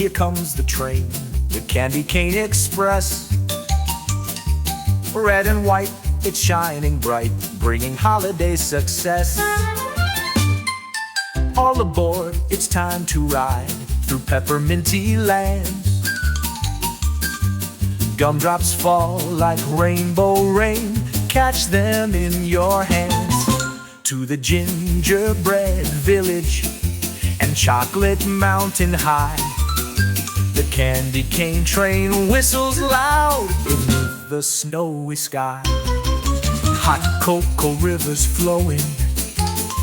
Here comes the train, the Candy Cane Express. Red and white, it's shining bright, bringing holiday success. All aboard, it's time to ride through pepperminty lands. Gumdrops fall like rainbow rain, catch them in your hands. To the gingerbread village and chocolate mountain high, the candy cane train whistles loud beneath the snowy sky. Hot cocoa rivers flowing,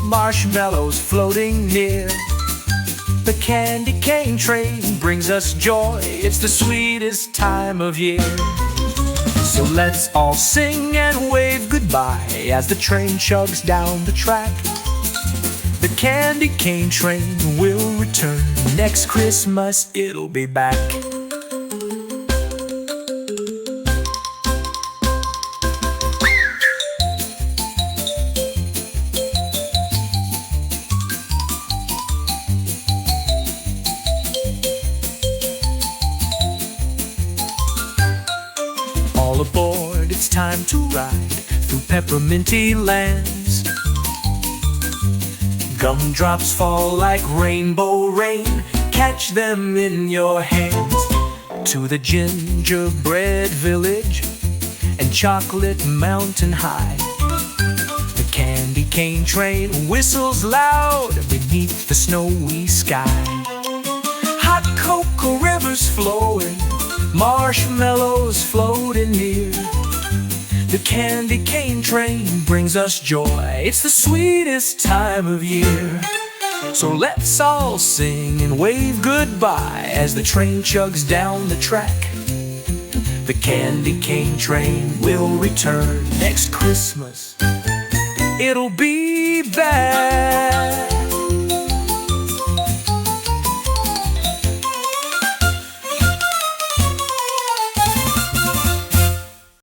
marshmallows floating near. The candy cane train brings us joy, it's the sweetest time of year. So let's all sing and wave goodbye as the train chugs down the track. The candy cane train will return, next Christmas it'll be back. All aboard, it's time to ride through pepperminty lands. Gumdrops fall like rainbow rain, catch them in your hands. To the gingerbread village and chocolate mountain high, the candy cane train whistles loud beneath the snowy sky. Hot cocoa rivers flowing, marshmallows floating near. The candy cane train brings us joy, it's the sweetest time of year. So let's all sing and wave goodbye as the train chugs down the track. The candy cane train will return next Christmas, it'll be back.